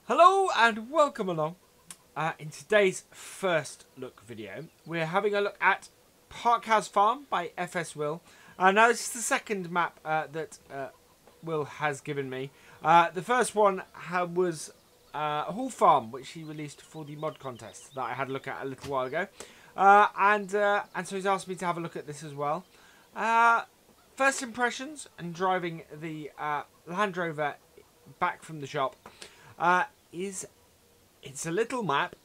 Hello and welcome along. In today's first look video, we're having a look at Parkhouse Farm by FS Will. Now this is the second map that Will has given me. The first one was Hall Farm, which he released for the mod contest that I had a look at a little while ago. And so he's asked me to have a look at this as well. First impressions and driving the Land Rover back from the shop. It's a little map,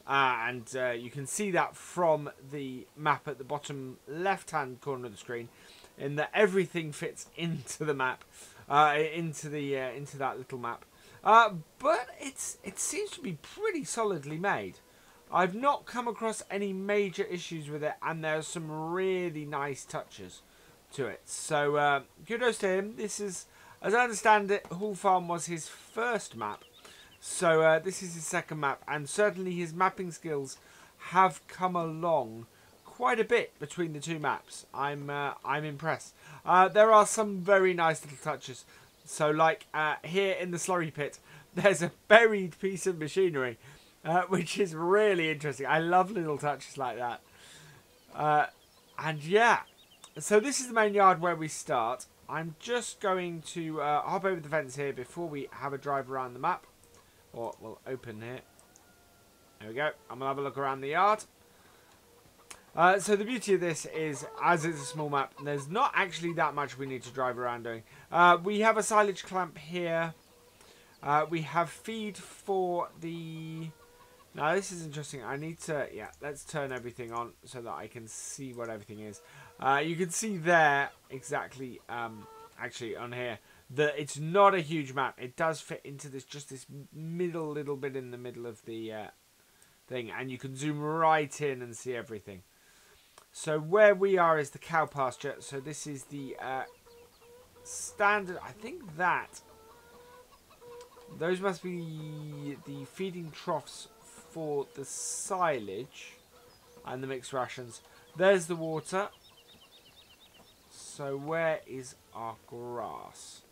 and you can see that from the map at the bottom left-hand corner of the screen, in that everything fits into the map, into that little map. But it seems to be pretty solidly made. I've not come across any major issues with it, and there's some really nice touches to it. So kudos to him. This is, as I understand it, Hall Farm was his first map. So this is his second map, and certainly his mapping skills have come along quite a bit between the two maps. I'm impressed. There are some very nice little touches. So like here in the slurry pit, there's a buried piece of machinery, which is really interesting. I love little touches like that. And yeah, so this is the main yard where we start. I'm just going to hop over the fence here before we have a drive around the map. Or we'll open here. There we go. I'm going to have a look around the yard. So the beauty of this is, as it's a small map, there's not actually that much we need to drive around doing. We have a silage clamp here. We have feed for the... Now this is interesting. I need to... Yeah, let's turn everything on so that I can see what everything is. You can see there exactly, actually on here, that it's not a huge map. It does fit into this, just this middle little bit in the middle of the thing, and you can zoom right in and see everything. So where we are is the cow pasture. So this is the standard. I think that those must be the feeding troughs for the silage and the mixed rations. There's the water. So where is our grass?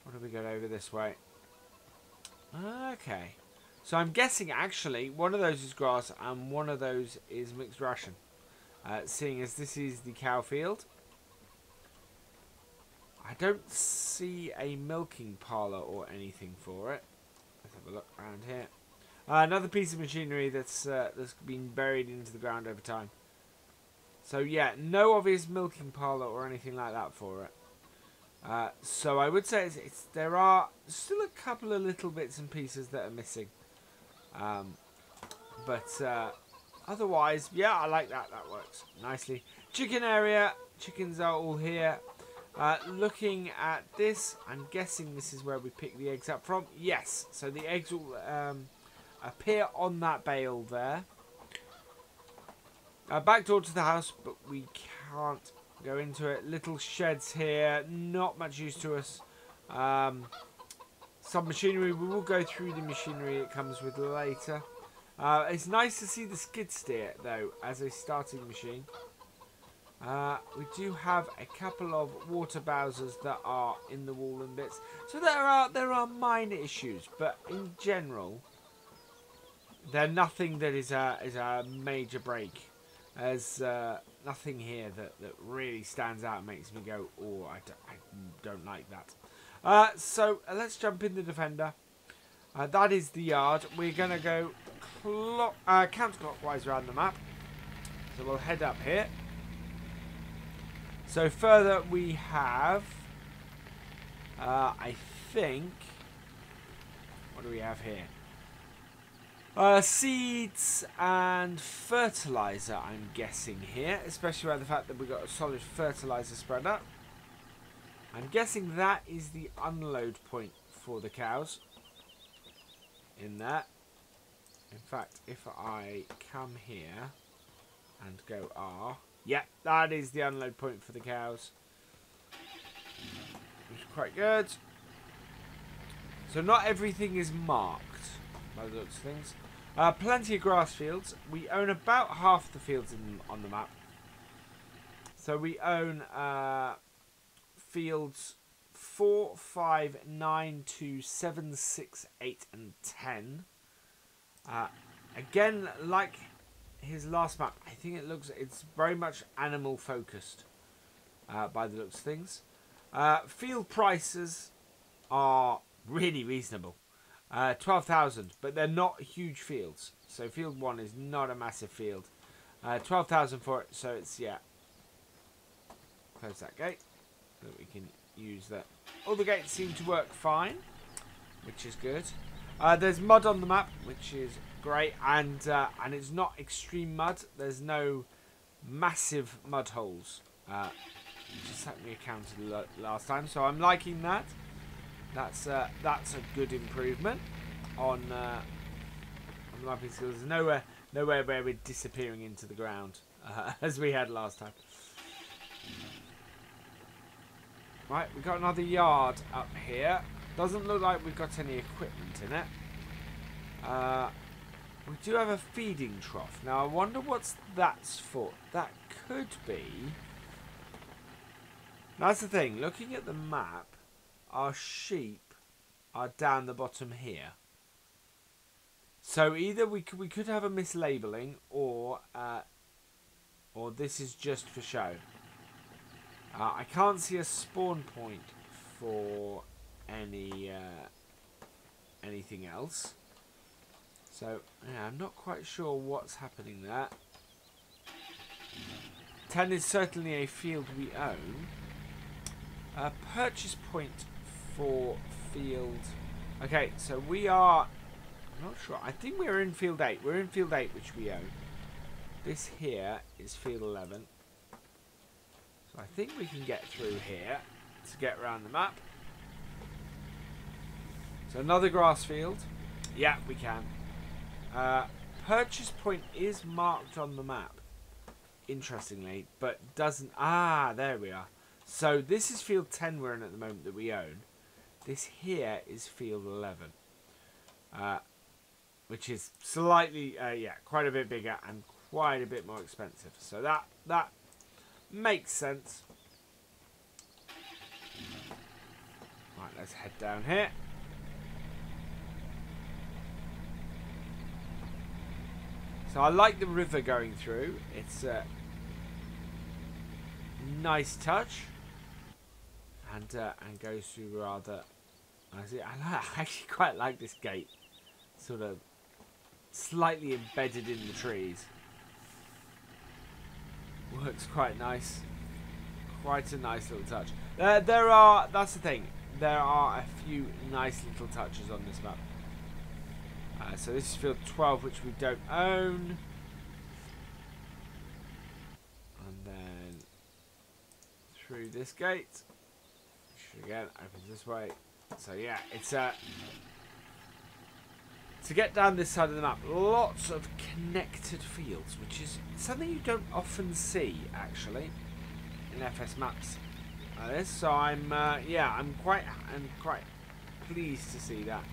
What do we get over this way? Okay. So I'm guessing actually one of those is grass and one of those is mixed ration. Seeing as this is the cow field. I don't see a milking parlour or anything for it. Let's have a look around here. Another piece of machinery that's been buried into the ground over time. So yeah, no obvious milking parlour or anything like that for it. So I would say there are still a couple of little bits and pieces that are missing. But otherwise, yeah, I like that. That works nicely. Chicken area. Chickens are all here. Looking at this, I'm guessing this is where we pick the eggs up from. Yes. So the eggs will appear on that bale there. Back door to the house, but we can't go into it. Little sheds here, not much use to us. Some machinery. We will go through the machinery it comes with later. It's nice to see the skid steer though as a starting machine. We do have a couple of water bowsers that are in the wall and bits. So there are minor issues, but in general, they're nothing that is a major break. There's nothing here that really stands out and makes me go, oh, I don't like that. So let's jump in the Defender. That is the yard. We're going to go counterclockwise around the map. So we'll head up here. So further we have, I think, what do we have here? Seeds and fertilizer, I'm guessing here, especially by the fact that we've got a solid fertilizer spreader. I'm guessing that is the unload point for the cows in that. In fact, if I come here and go R, yeah, that is the unload point for the cows, which is quite good. So not everything is marked by the looks of things. Plenty of grass fields. We own about half the fields on the map. So we own fields 4, 5, 9, 2, 7, 6, 8, and 10. Again, like his last map, I think it's very much animal focused by the looks of things. Field prices are really reasonable. 12,000, but they're not huge fields. So field 1 is not a massive field. 12,000 for it, so it's, yeah. Close that gate so that we can use that. All the gates seem to work fine, which is good. There's mud on the map, which is great, and it's not extreme mud. There's no massive mud holes. Just like we encountered last time, so I'm liking that. That's a good improvement on mapping skills. There's nowhere where we're disappearing into the ground as we had last time. Right, we've got another yard up here. Doesn't look like we've got any equipment in it. We do have a feeding trough. Now, I wonder what that's for. That could be... That's the thing. Looking at the map, our sheep are down the bottom here. So either we could have a mislabeling, or this is just for show. I can't see a spawn point for anything else. So yeah, I'm not quite sure what's happening there. 10 is certainly a field we own. Purchase point for field. Okay, so we are... I'm not sure. I think we're in field 8. We're in field 8, which we own. This here is field 11. So I think we can get through here to get around the map. So another grass field. Yeah, we can. Purchase point is marked on the map, interestingly, but doesn't... Ah, there we are. So this is field 10 we're in at the moment that we own. This here is field 11. Which is slightly, yeah, quite a bit bigger and quite a bit more expensive. So that makes sense. Right, let's head down here. So I like the river going through. It's a nice touch, and goes through rather. I actually quite like this gate, sort of slightly embedded in the trees. Works quite nice. Quite a nice little touch. That's the thing. There are a few nice little touches on this map. So this is field 12, which we don't own. And then through this gate, which again opens this way. So yeah, it's to get down this side of the map, lots of connected fields, which is something you don't often see actually in FS maps like this. So I'm quite pleased to see that.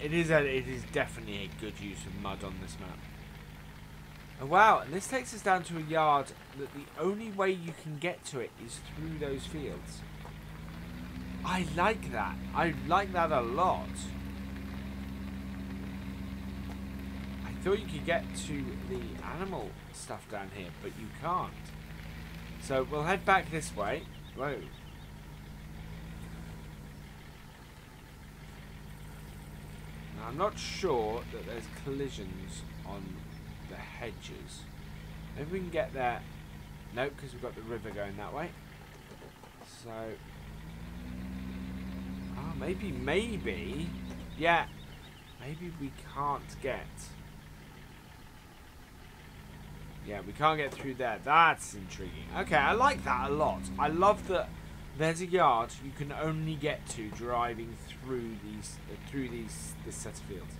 It is definitely a good use of mud on this map. Oh wow, and this takes us down to a yard that the only way you can get to it is through those fields. I like that. I like that a lot. I thought you could get to the animal stuff down here, but you can't. So we'll head back this way. Whoa. Now, I'm not sure that there's collisions on the hedges. Maybe we can get there. No, because we've got the river going that way. So... Oh, maybe... Yeah. Maybe we can't get... Yeah, we can't get through there. That's intriguing. Okay, I like that a lot. I love that there's a yard you can only get to driving through this set of fields.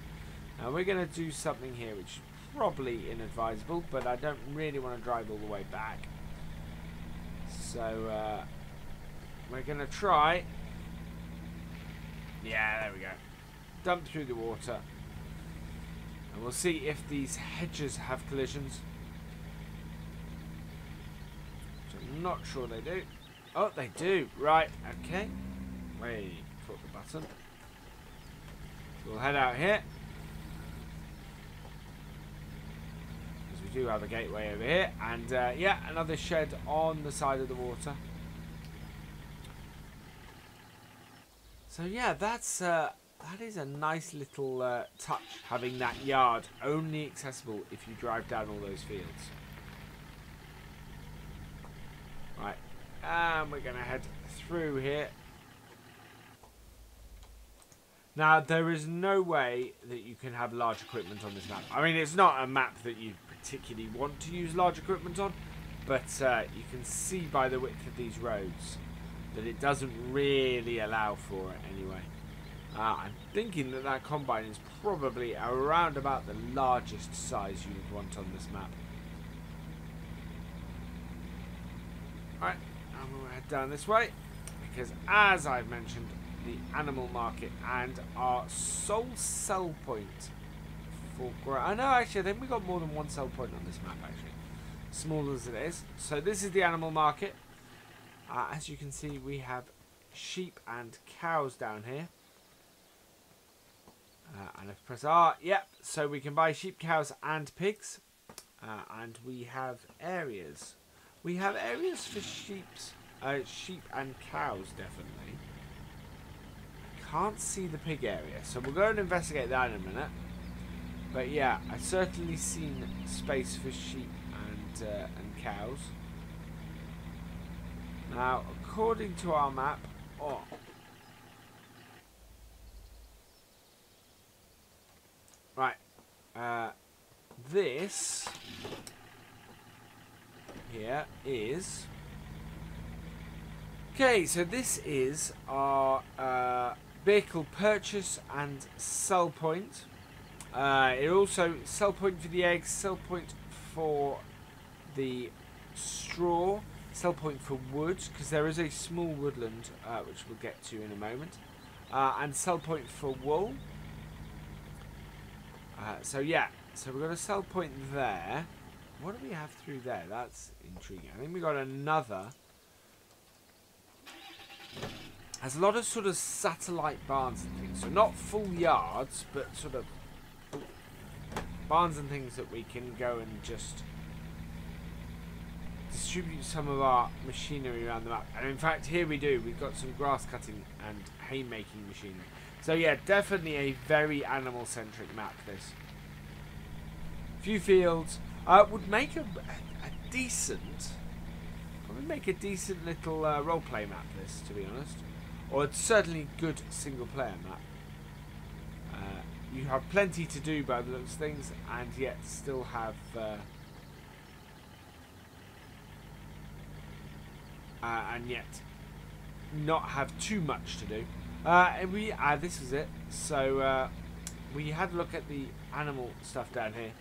Now we're going to do something here which is probably inadvisable, but I don't really want to drive all the way back. So we're going to try. Yeah, there we go. Dump through the water. And we'll see if these hedges have collisions. Which I'm not sure they do. Oh, they do. Right, okay. Wait, put the button. So we'll head out here. Because we do have a gateway over here. And yeah, another shed on the side of the water. So yeah, that is a nice little touch, having that yard only accessible if you drive down all those fields. Right, and we're going to head through here. Now, there is no way that you can have large equipment on this map. I mean, it's not a map that you particularly want to use large equipment on, but you can see by the width of these roads that it doesn't really allow for it anyway. I'm thinking that that combine is probably around about the largest size you would want on this map. Alright, and we'll head down this way, because as I've mentioned, the animal market and our sole sell point for I know actually I think we got more than one sell point on this map actually, small as it is. So this is the animal market. As you can see, we have sheep and cows down here. And if I press R, yep, so we can buy sheep, cows and pigs. And we have areas. We have areas for sheep and cows, definitely. I can't see the pig area, so we'll go and investigate that in a minute. But yeah, I've certainly seen space for sheep and cows. Now, according to our map, right, this here is okay. So this is our vehicle purchase and sell point. It also sell point for the eggs, sell point for the straw, sell point for wood, because there is a small woodland which we'll get to in a moment, and sell point for wool. So yeah, so we've got a sell point there. What do we have through there? That's intriguing. I think we got another. Has a lot of sort of satellite barns and things, so not full yards, but sort of barns and things that we can go and just distribute some of our machinery around the map. And in fact, here we do. We've got some grass cutting and hay making machinery. So yeah, definitely a very animal centric map, this. Few fields. Would make a decent, probably make a decent little roleplay map, this, to be honest. Or it's certainly good single player map. You have plenty to do by the looks of things, and yet still have and yet not have too much to do. And we this is it. So we had a look at the animal stuff down here.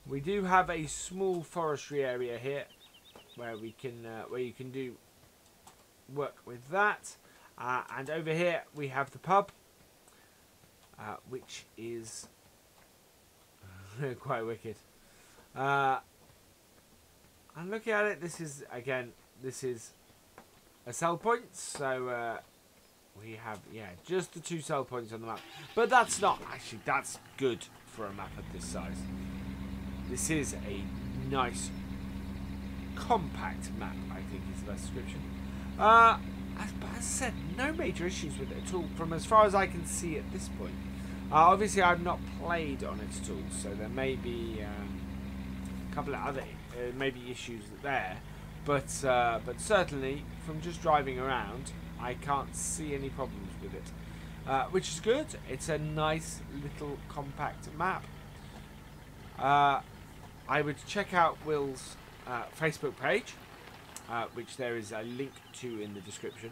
We do have a small forestry area here where we can where you can do work with that. And over here we have the pub, which is quite wicked. And looking at it, this is a sell point. So we have just the 2 sell points on the map, but that's not actually, that's good for a map of this size. This is a nice compact map, I think is the best description. As I said, no major issues with it at all from as far as I can see at this point. Obviously I've not played on it at all, so there may be a couple of other maybe issues there, but certainly from just driving around I can't see any problems with it, which is good. It's a nice little compact map. I would check out Will's Facebook page, which there is a link to in the description,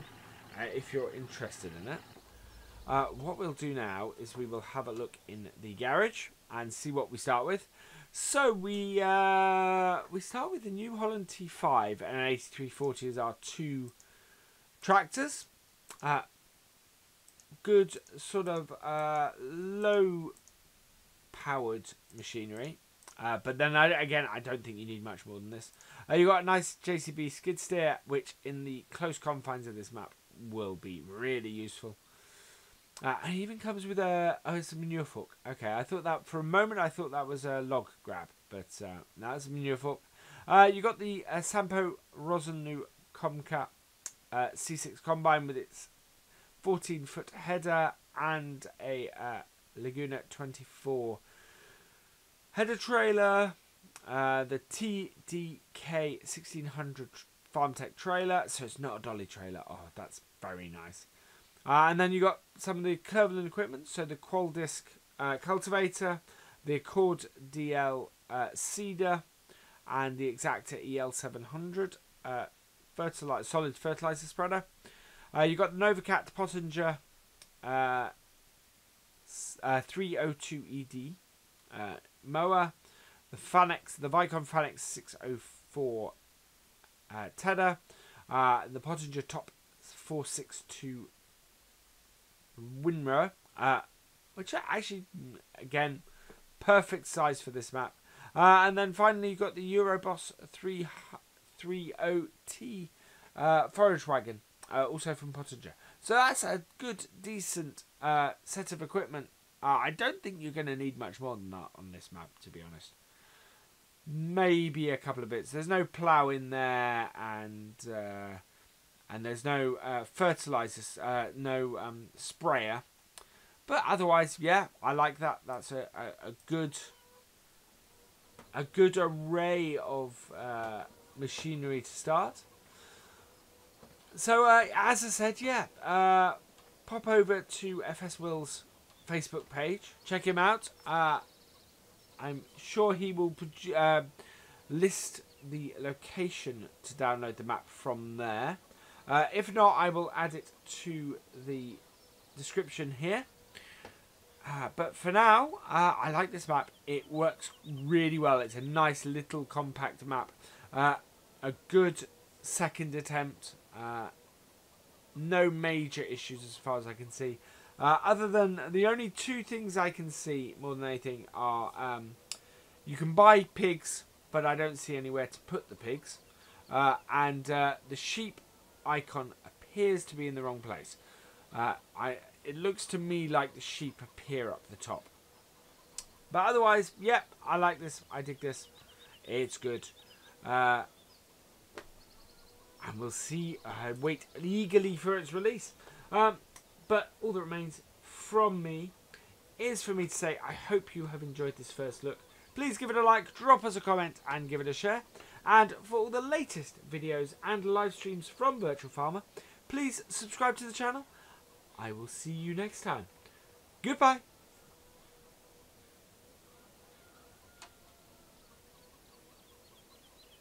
if you're interested in it. What we'll do now is we will have a look in the garage and see what we start with. So we start with the New Holland T5 and an 8340 as our 2 tractors. Good sort of low powered machinery. But then again, I don't think you need much more than this. You got a nice JCB skid steer, which in the close confines of this map will be really useful. And it even comes with a it's a manure fork. Okay, I thought that for a moment I thought that was a log grab, but now it's a manure fork. You got the Sampo Rosenu Comca C6 combine with its 14-foot header and a Laguna 24 header trailer. The TDK 1600 FarmTech trailer, so it's not a dolly trailer. Oh, that's very nice. And then you got some of the Cleveland equipment, so the Qualdisc cultivator, the Accord DL seeder, and the Exacta EL700 solid fertilizer spreader. You got the Novacat Pottinger 302 ED mower, the Vicon Fanex 604 tedder, the Pottinger Top 462 windmower, which are actually, again, perfect size for this map. And then finally you've got the Euroboss 330T forage wagon, also from Pottinger. So that's a good, decent set of equipment. I don't think you're going to need much more than that on this map, to be honest. Maybe a couple of bits. There's no plough in there, and there's no fertilizers, no sprayer. But otherwise, yeah, I like that. That's a good array of machinery to start. So as I said, yeah, pop over to FS Will's Facebook page. Check him out. I'm sure he will list the location to download the map from there. If not, I will add it to the description here. But for now, I like this map. It works really well. It's a nice little compact map. A good second attempt. No major issues as far as I can see. Other than the only two things I can see more than anything are you can buy pigs, but I don't see anywhere to put the pigs. And the sheep icon appears to be in the wrong place. It looks to me like the sheep appear up the top. But otherwise, yep, I like this. I dig this. It's good. And we'll see. I wait eagerly for its release. But all that remains from me is for me to say I hope you have enjoyed this first look. Please give it a like, drop us a comment, and give it a share. And for all the latest videos and live streams from Virtual Farmer, please subscribe to the channel. I will see you next time. Goodbye.